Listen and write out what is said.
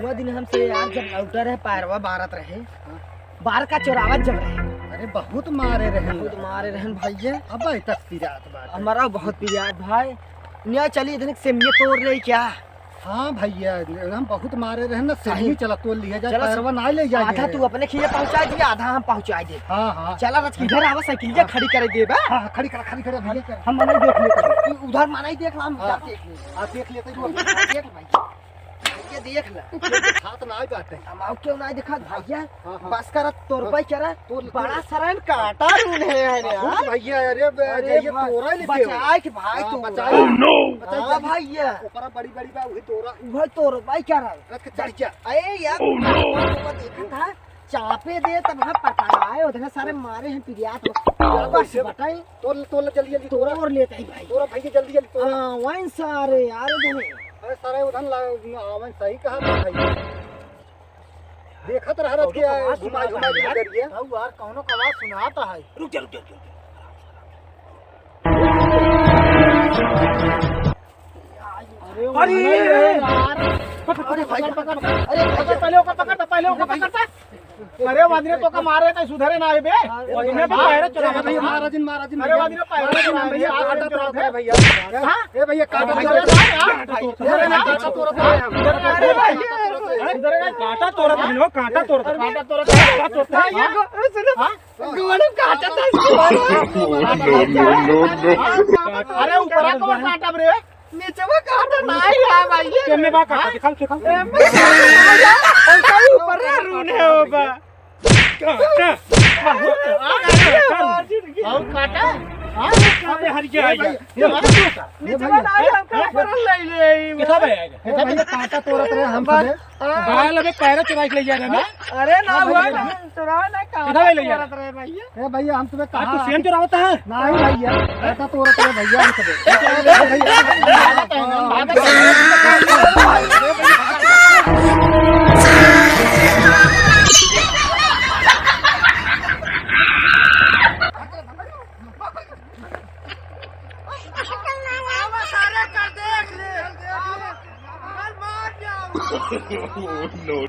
वो दिन हमसे यार जब लौटा रहे पैरवा बारत रहे, बार का चोरावत जब रहे। अरे बहुत मारे रहन भैया। अब तक पिरात बात हमारा बहुत पिरात भाई। निया चली इधर से ये तोड़ रही क्या? हाँ भैया हम बहुत मारे रहन ना, सही चला तोड़ लिया जाए, चला पैरवा ना ले जाए। आधा तू अपने खिया पहुंचा दिए, आधा हम पहुंचा दे। हाँ हाँ चला रथ किधर आवा, साइकिल खड़ी करे दे बा। हाँ खड़ी कर भैया, हम मना देख लेते हैं। उधर माना ही देख ला, हम हाँ। देख ले। हाँ देख लेते हैं। देख भाई, ये देख ले। हाथ ना आई बात है। हम आओ क्यों ना देखा भैया? हाँ, हाँ। बस कर तोड़ पाई चरा, तोड़ बड़ा सरन काटा रून है यार। भैया अरे ये तोरा ले बचाए कि भाई हाँ, तू बचाए। हां भैया, ऊपर बड़ी बा वही तोरा वो तोड़ पाई क्या रहा? रख के चढ़ जा। अरे यार देखा था चापे दे तब हम पकड़ाए, उधर सारे मारे हैं पिरियात। बस बताई तोड़ जल्दी तोरा तोड़ लेते हैं भाई। तोरा भैया जल्दी तोरा। हां वहीं सारे यार दोनों। अरे सारे उधर आवन सही कहा भाई। देखत रह रहा क्या घुमा करिए। यार कौनो का आवाज सुनाता है। रुक जा। अरे यार पकड़ पहले ओका पकड़ता। अरे वादिने तो का मारे त सुधरे ना बे। इने भी पैर चुरा भैया महाराजन अरे वादिने पैर चुरा भैया काटा तोरा है भैया। हां ए भैया काटा सुधरे तोरा सुधरे ना काटा तोरा है। अरे भाई सुधरे ना काटा तोरा लो, काटा तोरा ये सुनो गोणू काटा था इसको। अरे ऊपर को काटा रे, नीचे में काटा नहीं है भाई। केमे बा काटा दिखा ऊपर रून है ओ बा काटा और काटा। हां अबे हर के आई नीचे में नहीं हमको ऊपर ले ले किथा बे आएगा। भैया काटा तोरा रे हम से गाल अबे पैर चुरा के ले जा रहे ना। अरे ना हुआ ना चुरा ना काटा ले जा रहे भैया। ए भैया हम तुम्हें कहा तू सेम चुरावता है? नहीं भैया काटा तोरा रे भैया हम से Oh no.